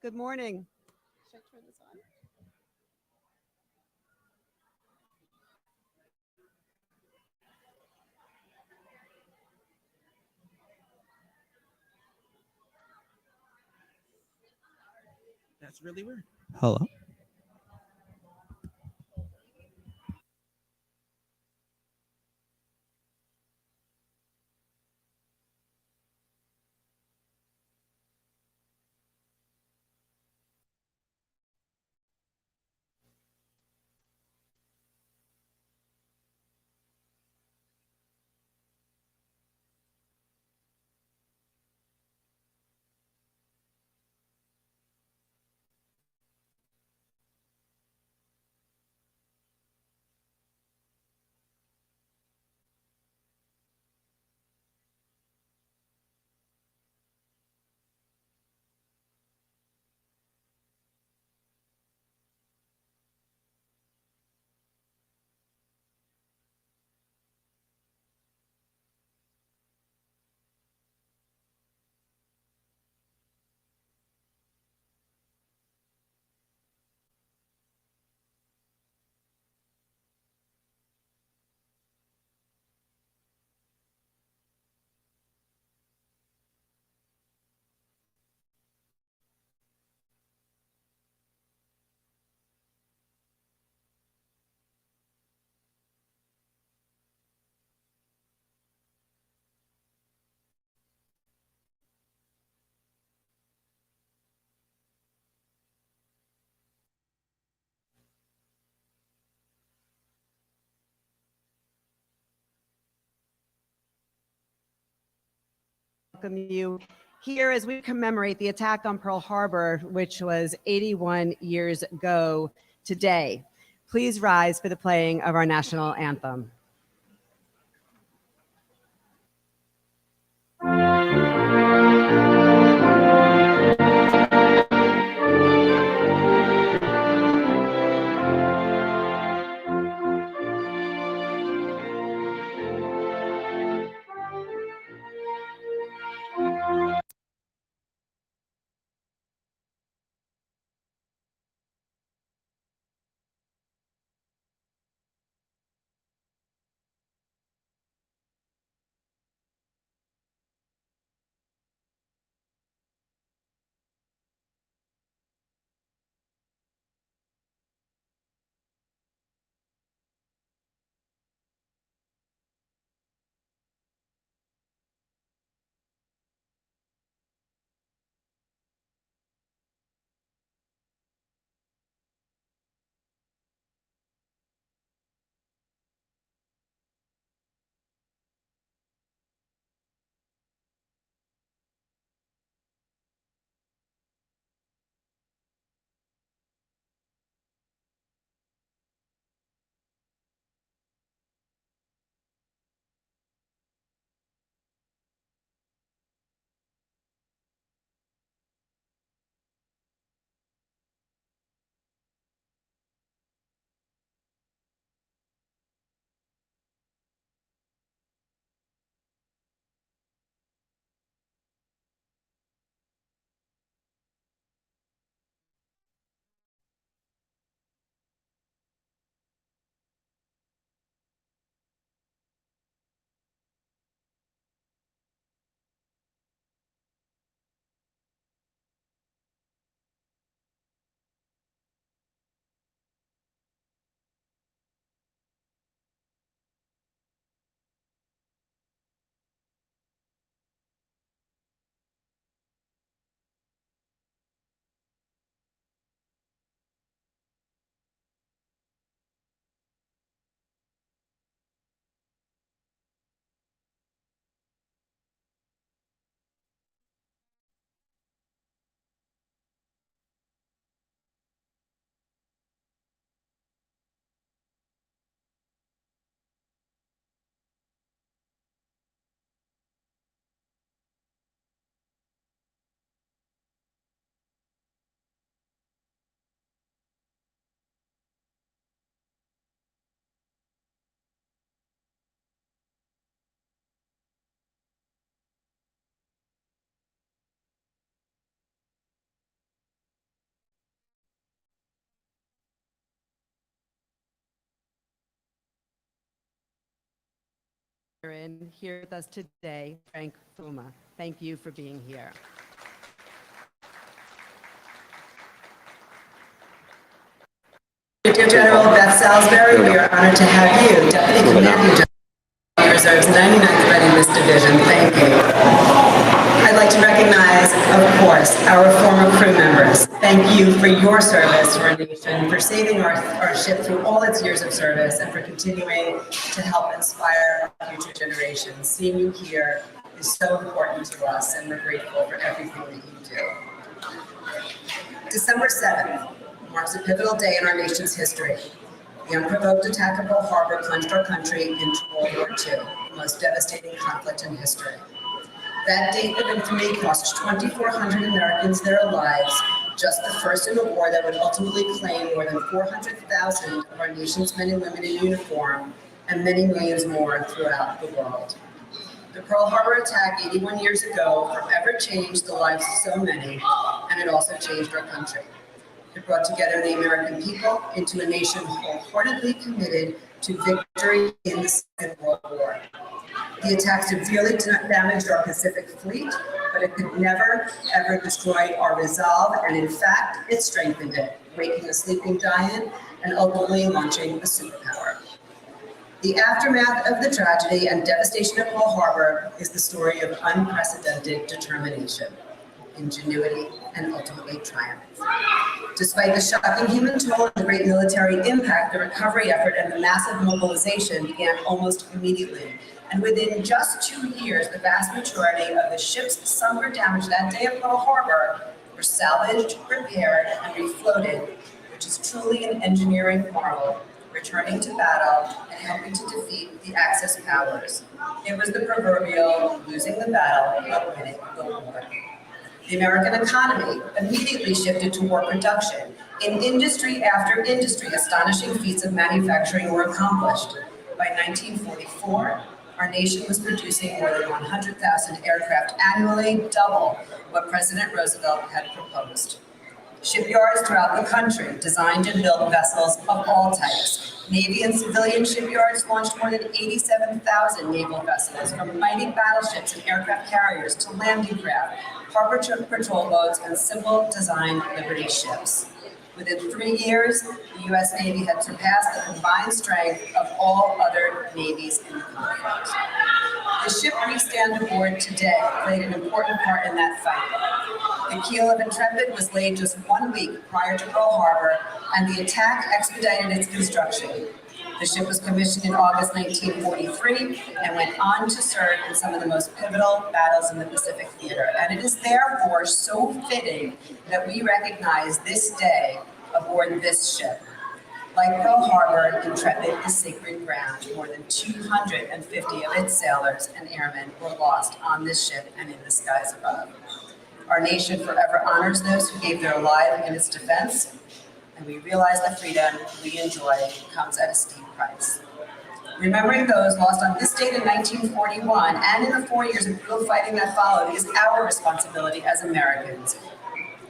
Good morning. Should I turn this on? That's really weird. Hello. Welcome you here as we commemorate the attack on Pearl Harbor, which was 81 years ago today. Please rise for the playing of our national anthem. veteran here with us today, Frank Fuma. Thank you for being here. Brigadier General Beth Salisbury, we are honored to have you, Deputy Commanding General, Reserve's 99th Readiness Division. Thank you. I'd like to recognize, of course, our former crew members. Thank you for your service to our nation, for saving our ship through all its years of service, and for continuing to help inspire our future generations. Seeing you here is so important to us, and we're grateful for everything that you do. December 7th marks a pivotal day in our nation's history. The unprovoked attack of Pearl Harbor plunged our country into World War II, the most devastating conflict in history. That date of infamy cost 2,400 Americans their lives, just the first in a war that would ultimately claim more than 400,000 of our nation's men and women in uniform, and many millions more throughout the world. The Pearl Harbor attack 81 years ago forever changed the lives of so many, and it also changed our country. It brought together the American people into a nation wholeheartedly committed to victory in the Second World War. The attack severely damaged our Pacific fleet, but it could never, ever destroy our resolve, and in fact, it strengthened it, waking a sleeping giant and ultimately launching a superpower. The aftermath of the tragedy and devastation of Pearl Harbor is the story of unprecedented determination, ingenuity, and ultimately triumph. Despite the shocking human toll and the great military impact, the recovery effort and the massive mobilization began almost immediately. And within just 2 years, the vast majority of the ships sunk or damaged that day at Pearl Harbor were salvaged, repaired, and refloated, which is truly an engineering marvel, returning to battle and helping to defeat the Axis powers. It was the proverbial losing the battle, but winning the war. The American economy immediately shifted to war production. In industry after industry, astonishing feats of manufacturing were accomplished. By 1944, our nation was producing more than 100,000 aircraft annually, double what President Roosevelt had proposed. Shipyards throughout the country designed and built vessels of all types. Navy and civilian shipyards launched more than 87,000 naval vessels, from mighty battleships and aircraft carriers to landing craft, harbor patrol boats, and simple design Liberty ships. Within 3 years, the U.S. Navy had surpassed the combined strength of all other navies in the conflict. The ship we stand aboard today played an important part in that fight. The keel of Intrepid was laid just 1 week prior to Pearl Harbor, and the attack expedited its construction. The ship was commissioned in August 1943 and went on to serve in some of the most pivotal battles in the Pacific theater. And it is therefore so fitting that we recognize this day aboard this ship. Like Pearl Harbor, Intrepid is sacred ground. More than 250 of its sailors and airmen were lost on this ship and in the skies above. Our nation forever honors those who gave their lives in its defense, and we realize the freedom we enjoy comes at a steep price. Remembering those lost on this date in 1941 and in the 4 years of brutal fighting that followed is our responsibility as Americans.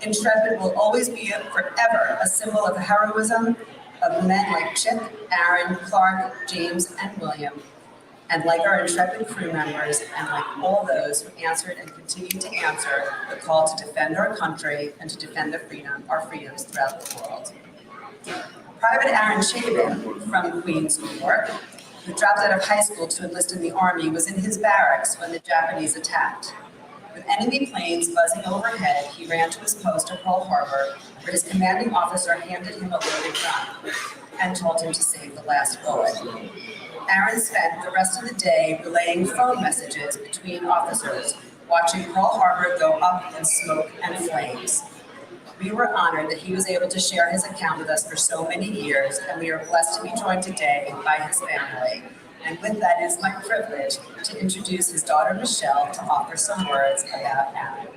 Intrepid will always be forever a symbol of the heroism of men like Chip, Aaron, Clark, James, and William, and like our intrepid crew members, and like all those who answered and continue to answer the call to defend our country and to defend our freedoms throughout the world. Private Aaron Chabin from Queens, New York, who dropped out of high school to enlist in the Army, was in his barracks when the Japanese attacked. With enemy planes buzzing overhead, he ran to his post at Pearl Harbor, where his commanding officer handed him a loaded gun and told him to save the last bullet. Aaron spent the rest of the day relaying phone messages between officers, watching Pearl Harbor go up in smoke and flames. We were honored that he was able to share his account with us for so many years, and we are blessed to be joined today by his family. And with that, it is my privilege to introduce his daughter, Michelle, to offer some words about Aaron.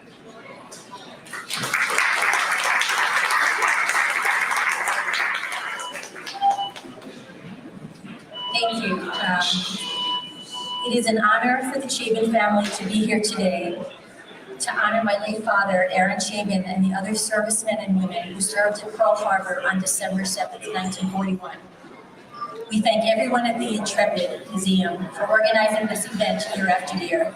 Thank you. It is an honor for the Chabin family to be here today to honor my late father, Aaron Chabin, and the other servicemen and women who served at Pearl Harbor on December 7th, 1941. We thank everyone at the Intrepid Museum for organizing this event year after year.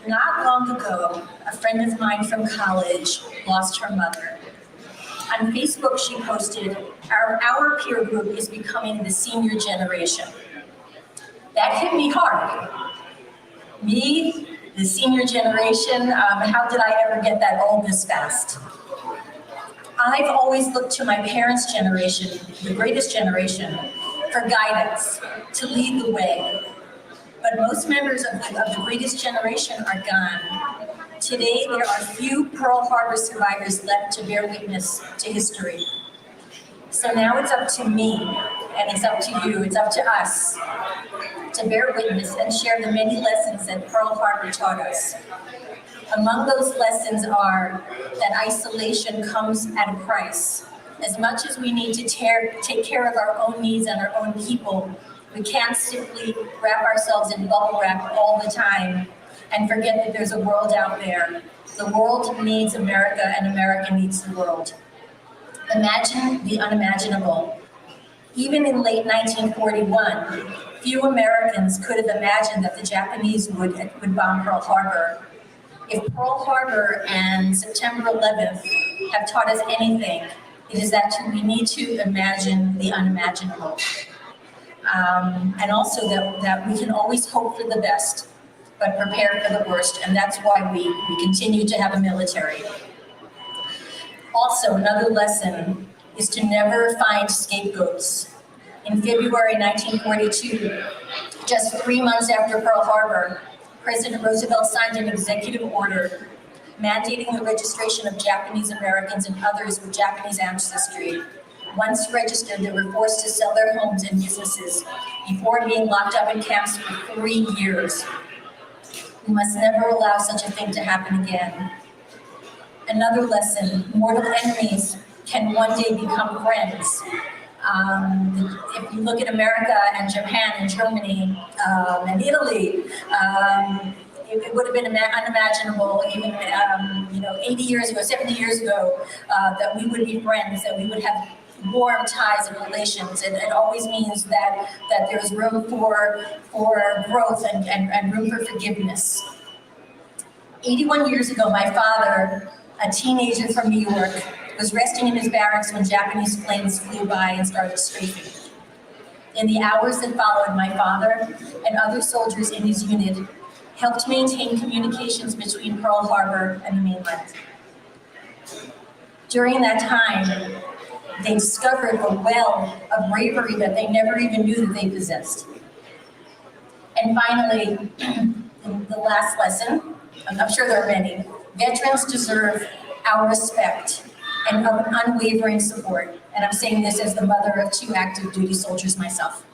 Not long ago, a friend of mine from college lost her mother. On Facebook, she posted, our peer group is becoming the senior generation. That hit me hard. Me, the senior generation, how did I ever get that old this fast? I've always looked to my parents' generation, the greatest generation, for guidance, to lead the way. But most members of the greatest generation are gone. Today, there are few Pearl Harbor survivors left to bear witness to history. So now it's up to me, and it's up to you, it's up to us, to bear witness and share the many lessons that Pearl Harbor taught us. Among those lessons are that isolation comes at a price. As much as we need to take care of our own needs and our own people, we can't simply wrap ourselves in bubble wrap all the time and forget that there's a world out there. The world needs America and America needs the world. Imagine the unimaginable. Even in late 1941, few Americans could have imagined that the Japanese would bomb Pearl Harbor. If Pearl Harbor and September 11th have taught us anything, it is that we need to imagine the unimaginable. And also that we can always hope for the best, but prepare for the worst, and that's why we continue to have a military. Also, another lesson is to never find scapegoats. In February 1942, just 3 months after Pearl Harbor, President Roosevelt signed an executive order mandating the registration of Japanese Americans and others with Japanese ancestry. Once registered, they were forced to sell their homes and businesses before being locked up in camps for 3 years. We must never allow such a thing to happen again. Another lesson, mortal enemies can one day become friends. If you look at America and Japan and Germany and Italy, it would have been unimaginable even 80 years ago, 70 years ago, that we would be friends, that we would have warm ties and relations. It always means that there's room for growth and room for forgiveness. 81 years ago, my father, a teenager from New York, was resting in his barracks when Japanese planes flew by and started strafing. In the hours that followed, my father and other soldiers in his unit helped maintain communications between Pearl Harbor and the mainland. During that time, they discovered a well of bravery that they never even knew that they possessed. And finally, the last lesson, I'm sure there are many, veterans deserve our respect and unwavering support. And I'm saying this as the mother of 2 active duty soldiers myself.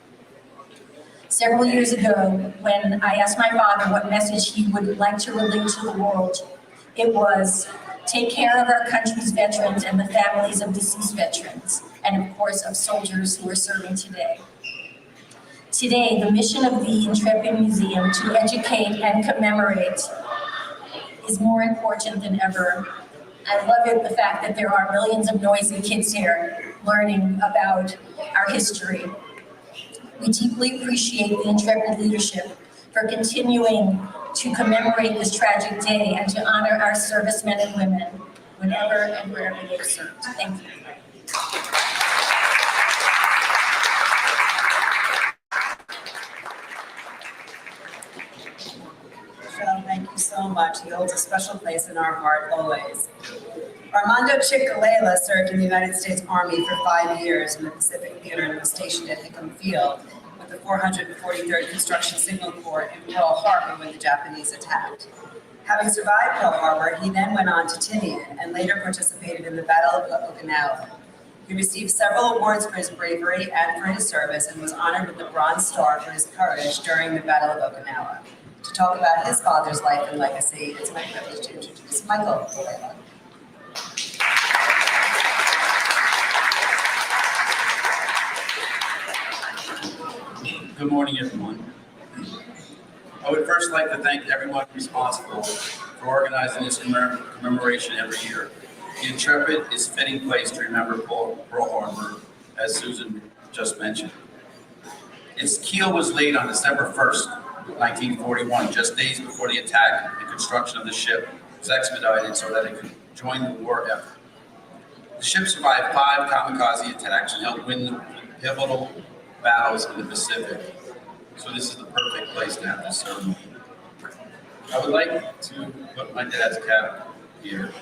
Several years ago, when I asked my father what message he would like to relate to the world, it was, take care of our country's veterans and the families of deceased veterans, and of course of soldiers who are serving today. Today, the mission of the Intrepid Museum to educate and commemorate is more important than ever. I love it, the fact that there are millions of noisy kids here learning about our history. We deeply appreciate the Intrepid leadership for continuing to commemorate this tragic day and to honor our servicemen and women whenever and wherever they served. Thank you. Michelle, thank you so much. He holds a special place in our heart always. Armando Chick-Galela served in the United States Army for 5 years in the Pacific Theater and was stationed at Hickam Field with the 443rd Construction Signal Corps in Pearl Harbor when the Japanese attacked. Having survived Pearl Harbor, he then went on to Tinian and later participated in the Battle of Okinawa. He received several awards for his bravery and for his service and was honored with the Bronze Star for his courage during the Battle of Okinawa. To talk about his father's life and legacy, it's my privilege to introduce Michael Galela. Good morning, everyone. I would first like to thank everyone responsible for organizing this commemoration every year. The Intrepid is a fitting place to remember Pearl Harbor, as Susan just mentioned. Its keel was laid on December 1st, 1941, just days before the attack and construction of the ship was expedited so that it could join the war effort. The ship survived 5 kamikaze attacks and helped win the pivotal battles in the Pacific. So this is the perfect place to have this ceremony. I would like to put my dad's cap here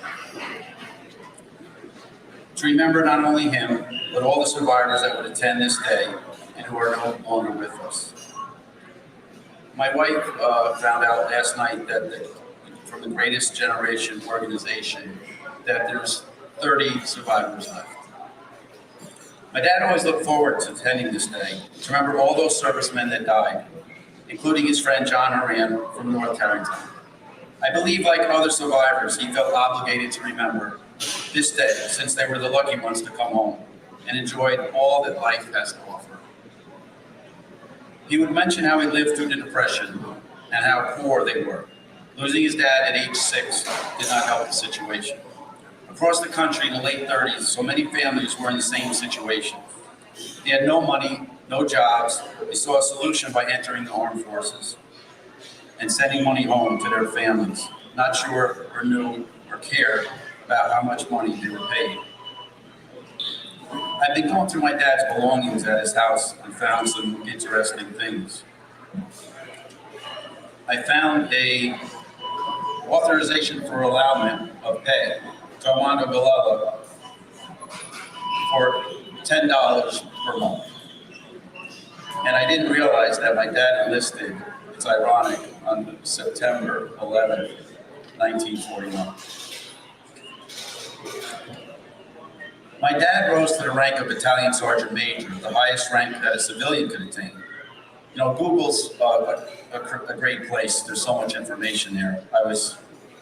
to remember not only him, but all the survivors that would attend this day and who are no longer with us. My wife found out last night that from the Greatest Generation organization that there's 30 survivors left. My dad always looked forward to attending this day to remember all those servicemen that died, including his friend John Horan from North Carrington. I believe, like other survivors, he felt obligated to remember this day since they were the lucky ones to come home and enjoyed all that life has to offer. He would mention how he lived through the Depression and how poor they were. Losing his dad at age 6 did not help the situation. Across the country in the late 30s, so many families were in the same situation. They had no money, no jobs. They saw a solution by entering the armed forces and sending money home to their families, not sure or knew or cared about how much money they were paid. I've been going through my dad's belongings at his house and found some interesting things. I found a authorization for allowment of pay to Armando Galella for $10 per month. And I didn't realize that my dad enlisted, it's ironic, on September 11th, 1941. My dad rose to the rank of battalion sergeant major, the highest rank that a civilian could attain. You know, Google's a great place. There's so much information there. I was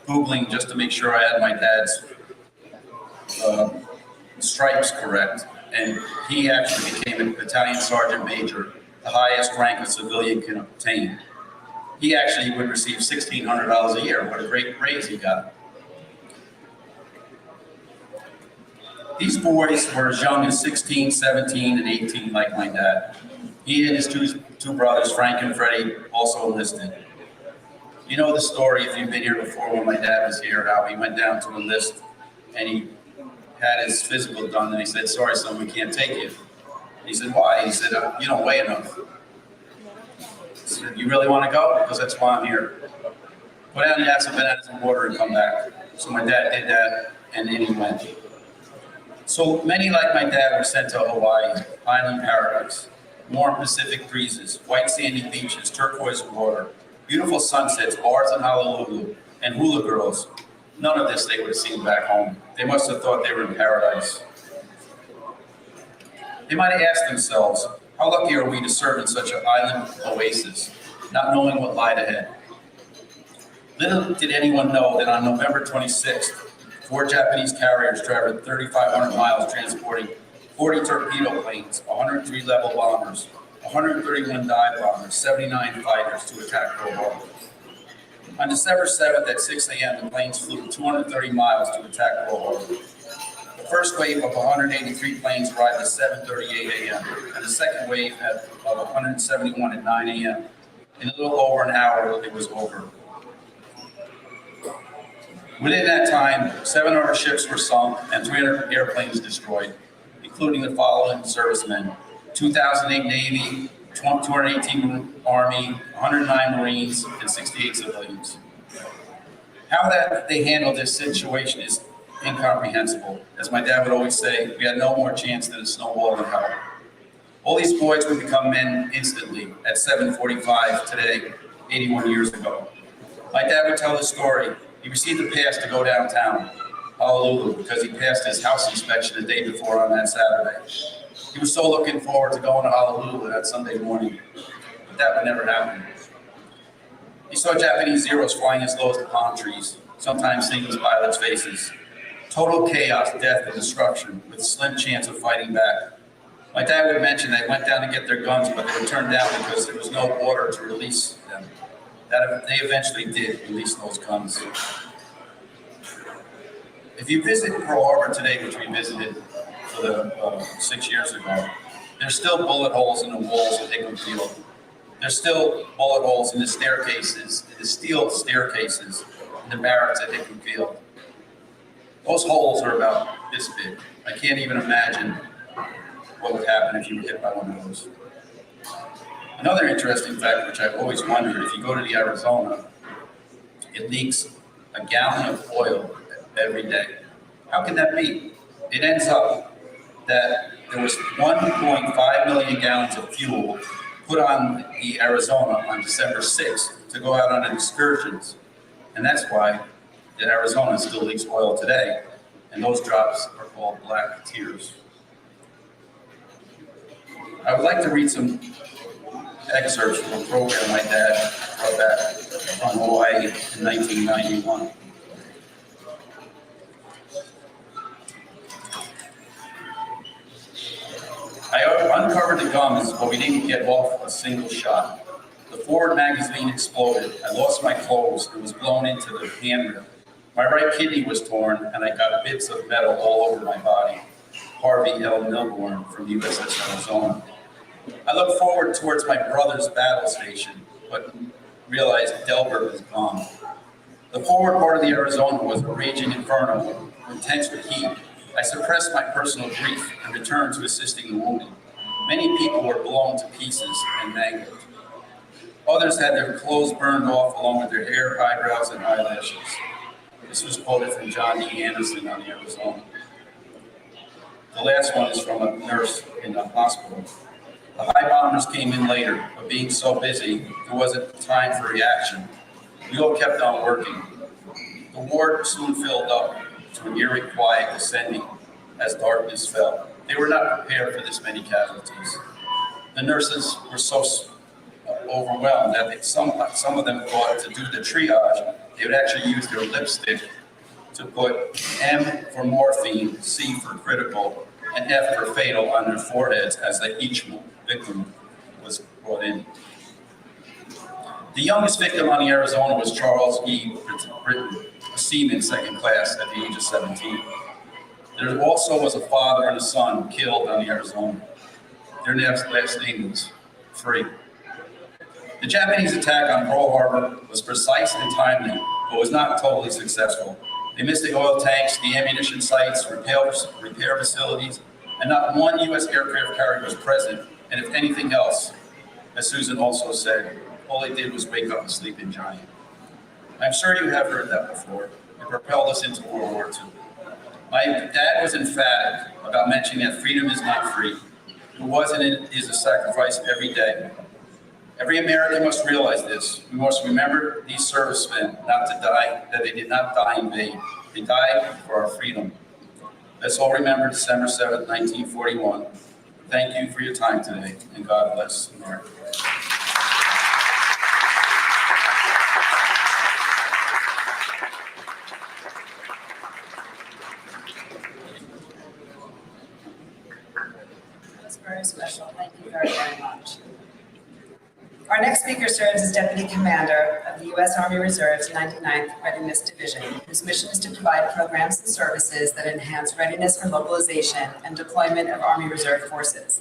Googling just to make sure I had my dad's stripes correct, and he actually became a battalion sergeant major, the highest rank a civilian can obtain. He actually would receive $1,600 a year. What a great raise he got. These boys were as young as 16, 17, and 18 like my dad. He and his two brothers, Frank and Freddie, also enlisted. You know the story, if you've been here before, when my dad was here, how he went down to enlist and he had his physical done, and he said, "Sorry, son, we can't take you." He said, "Why?" He said, "You don't weigh enough." He said, "You really want to go?" Because that's why I'm here. Go down and have some bananas and water and come back. So my dad did that, and then he went. So many like my dad were sent to Hawaii, island paradise, warm Pacific breezes, white sandy beaches, turquoise water, beautiful sunsets, bars in Honolulu, and hula girls. None of this they would have seen back home. They must have thought they were in paradise. They might have asked themselves, how lucky are we to serve in such an island oasis, not knowing what lied ahead? Little did anyone know that on November 26th, 4 Japanese carriers traveled 3,500 miles transporting 40 torpedo planes, 103 level bombers, 131 dive bombers, 79 fighters to attack Pearl Harbor. On December 7th at 6 a.m., the planes flew 230 miles to attack Pearl Harbor. The first wave of 183 planes arrived at 7:38 a.m., and the second wave of 171 at 9 a.m. In a little over an hour, it was over. Within that time, 700 ships were sunk and 300 airplanes destroyed, including the following servicemen: 2,008 Navy, 218 Army, 109 Marines, and 68 civilians. How that they handled this situation is incomprehensible. As my dad would always say, we had no more chance than a snowball in hell. All these boys would become men instantly at 7:45 today, 81 years ago. My dad would tell the story. He received a pass to go downtown, Honolulu, because he passed his house inspection the day before on that Saturday. He was so looking forward to going to Honolulu that Sunday morning, but that would never happen. He saw Japanese Zeros flying as low as the palm trees, sometimes seeing his pilots' faces. Total chaos, death, and destruction, with slim chance of fighting back. My dad would mention they went down to get their guns, but they were turned down because there was no order to release them. That they eventually did release those guns. If you visit Pearl Harbor today, which we visited for 6 years ago, There's still bullet holes in the walls of Hickam Field. There's still bullet holes in the staircases, in the steel staircases in the barracks at Hickam Field. Those holes are about this big. I can't even imagine what would happen if you were hit by one of those. Another interesting fact, which I've always wondered, if you go to the Arizona, it leaks a gallon of oil every day. How can that be? It ends up that there was 1.5 million gallons of fuel put on the Arizona on December 6th to go out on excursions. And that's why the Arizona still leaks oil today. And those drops are called black tears. I would like to read some excerpts from a program my dad brought back from Hawaii in 1991. I uncovered the guns, but we didn't get off a single shot. The forward magazine exploded. I lost my clothes. It was blown into the handrail. My right kidney was torn, and I got bits of metal all over my body. Harvey L. Milborn from USS Arizona. I looked forward towards my brother's battle station, but realized Delbert was gone. The forward part of the Arizona was a raging inferno, intense with heat. I suppressed my personal grief and returned to assisting the wounded. Many people were blown to pieces and mangled. Others had their clothes burned off along with their hair, eyebrows, and eyelashes. This was quoted from John D. Anderson on the Arizona. The last one is from a nurse in the hospital. The high bombers came in later, but being so busy, there wasn't time for reaction. We all kept on working. The ward soon filled up to an eerie quiet descending as darkness fell. They were not prepared for this many casualties. The nurses were so overwhelmed that some of them thought to do the triage, they would actually use their lipstick to put M for morphine, C for critical, and F for fatal on their foreheads as each victim was brought in. The youngest victim on the Arizona was Charles E. Britton, a seaman second class at the age of 17. There also was a father and a son killed on the Arizona. Their last name was Free. The Japanese attack on Pearl Harbor was precise and timely, but was not totally successful. They missed the oil tanks, the ammunition sites, repair facilities, and not one U.S. aircraft carrier was present. And if anything else, as Susan also said, all they did was wake up a sleeping giant. I'm sure you have heard that before. It propelled us into World War II. My dad was emphatic about mentioning that freedom is not free. It was and it is a sacrifice every day. Every American must realize this. We must remember these servicemen not to die, that they did not die in vain. They died for our freedom. Let's all remember December 7th, 1941. Thank you for your time today, and God bless America. That's very special. Thank you very, very much. Our next speaker serves as Deputy Commander of the U.S. Army Reserve's 99th Readiness Division, whose mission is to provide programs and services that enhance readiness for mobilization and deployment of Army Reserve forces.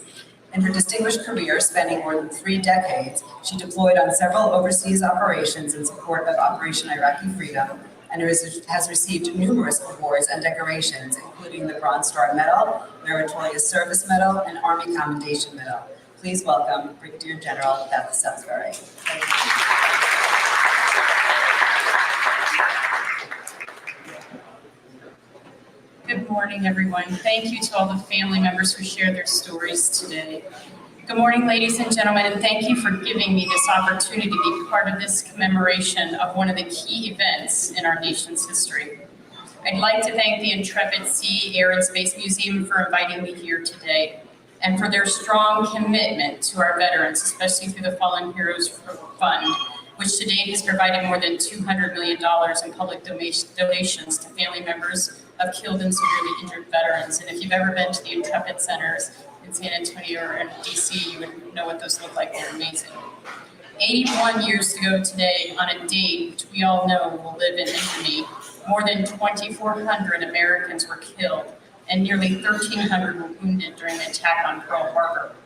In her distinguished career, spanning more than 3 decades, she deployed on several overseas operations in support of Operation Iraqi Freedom and has received numerous awards and decorations, including the Bronze Star Medal, Meritorious Service Medal, and Army Commendation Medal. Please welcome Brigadier General Beth Salisbury. Thank you. Good morning, everyone. Thank you to all the family members who shared their stories today. Good morning, ladies and gentlemen, and thank you for giving me this opportunity to be part of this commemoration of one of the key events in our nation's history. I'd like to thank the Intrepid Sea, Air, and Space Museum for inviting me here today, and for their strong commitment to our veterans, especially through the Fallen Heroes Fund, which to date has provided more than $200 million in public donations to family members of killed and severely injured veterans. And if you've ever been to the Intrepid Centers in San Antonio or in DC, you would know what those look like. They're amazing. 81 years ago today, on a date which we all know will live in infamy, more than 2,400 Americans were killed and nearly 1,300 were wounded during the attack on Pearl Harbor.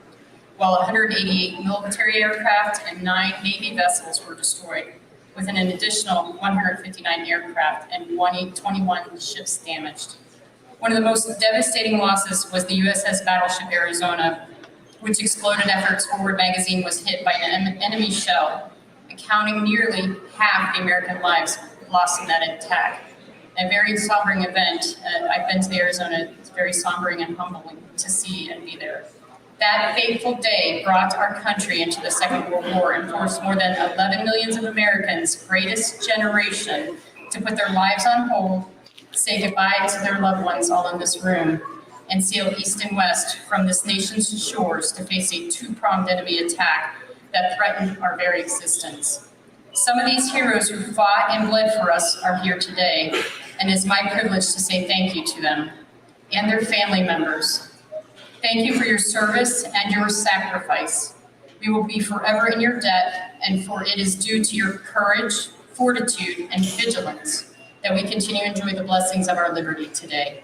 while 188 military aircraft and 9 Navy vessels were destroyed, with an additional 159 aircraft and 21 ships damaged. One of the most devastating losses was the USS Battleship Arizona, which exploded after its forward magazine was hit by an enemy shell, accounting nearly half the American lives lost in that attack. A very sombering event. I've been to the Arizona. It's very sombering and humbling to see and be there. That fateful day brought our country into the Second World War and forced more than 11 million of Americans, greatest generation, to put their lives on hold, say goodbye to their loved ones all in this room, and sail east and west from this nation's shores to face a two-pronged enemy attack that threatened our very existence. Some of these heroes who fought and bled for us are here today, and it's my privilege to say thank you to them and their family members. Thank you for your service and your sacrifice. We will be forever in your debt, and for it is due to your courage, fortitude, and vigilance that we continue to enjoy the blessings of our liberty today.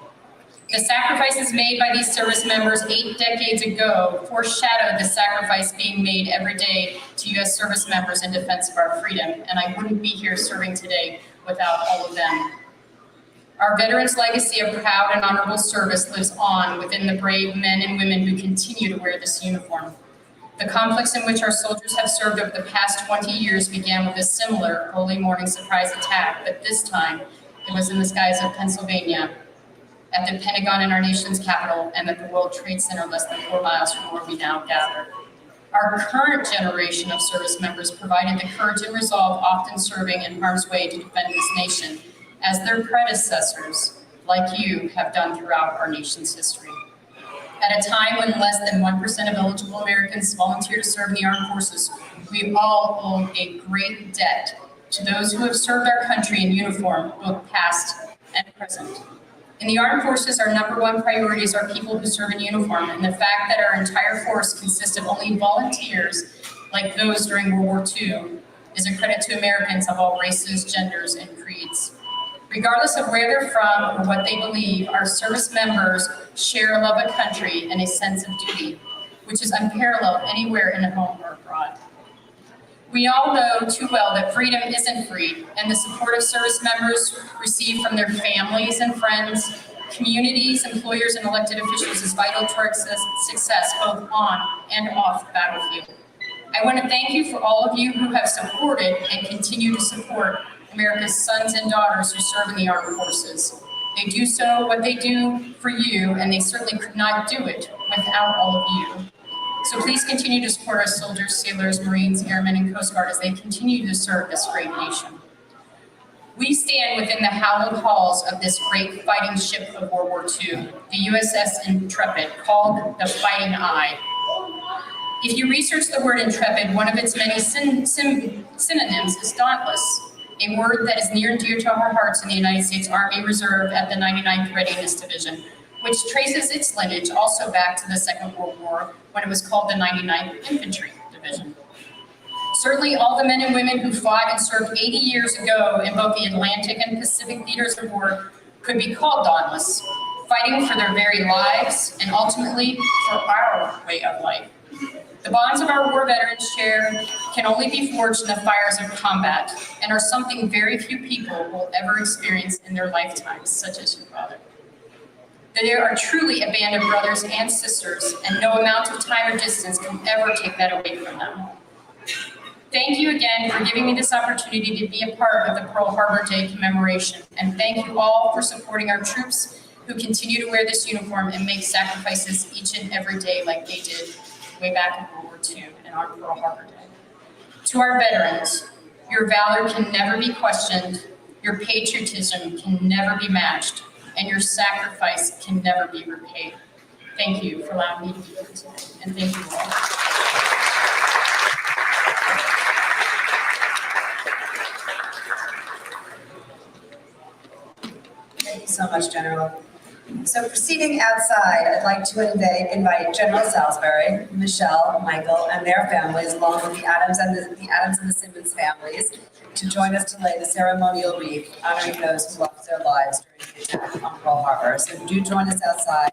The sacrifices made by these service members 8 decades ago foreshadowed the sacrifice being made every day to U.S. service members in defense of our freedom, and I wouldn't be here serving today without all of them. Our veterans' legacy of proud and honorable service lives on within the brave men and women who continue to wear this uniform. The conflicts in which our soldiers have served over the past 20 years began with a similar early morning surprise attack, but this time it was in the skies of Pennsylvania, at the Pentagon in our nation's capital, and at the World Trade Center less than 4 miles from where we now gather. Our current generation of service members provided the courage and resolve, often serving in harm's way to defend this nation, as their predecessors, like you, have done throughout our nation's history. At a time when less than 1% of eligible Americans volunteer to serve in the armed forces, we all owe a great debt to those who have served our country in uniform, both past and present. In the armed forces, our number one priorities are people who serve in uniform, and the fact that our entire force consists of only volunteers, like those during World War II, is a credit to Americans of all races, genders, and creeds. Regardless of where they're from or what they believe, our service members share a love of country and a sense of duty, which is unparalleled anywhere in the home or abroad. We all know too well that freedom isn't free, and the support of service members receive from their families and friends, communities, employers, and elected officials is vital to our success both on and off the battlefield. I want to thank you for all of you who have supported and continue to support America's sons and daughters who serve in the armed forces. They do so what they do for you, and they certainly could not do it without all of you. So please continue to support our soldiers, sailors, Marines, airmen, and Coast Guard as they continue to serve this great nation. We stand within the hallowed halls of this great fighting ship of World War II, the USS Intrepid, called the Fighting Eye. If you research the word intrepid, one of its many synonyms is dauntless, a word that is near and dear to our hearts in the United States Army Reserve at the 99th Readiness Division, which traces its lineage also back to the Second World War when it was called the 99th Infantry Division. Certainly all the men and women who fought and served 80 years ago in both the Atlantic and Pacific theaters of war could be called dauntless, fighting for their very lives and ultimately for our way of life. The bonds of our war veterans share can only be forged in the fires of combat and are something very few people will ever experience in their lifetimes, such as your father. They are truly a band of brothers and sisters, and no amount of time or distance can ever take that away from them. Thank you again for giving me this opportunity to be a part of the Pearl Harbor Day commemoration, and thank you all for supporting our troops who continue to wear this uniform and make sacrifices each and every day like they did way back in World War II and our Pearl Harbor Day. To our veterans, your valor can never be questioned, your patriotism can never be matched, and your sacrifice can never be repaid. Thank you for allowing me to be here today, and thank you all. Thank you so much, General. So proceeding outside, I'd like to invite General Salisbury, Michelle, Michael, and their families, along with the Adams and the Simmons families, to join us to lay the ceremonial wreath honoring those who lost their lives during the attack on Pearl Harbor. So do join us outside.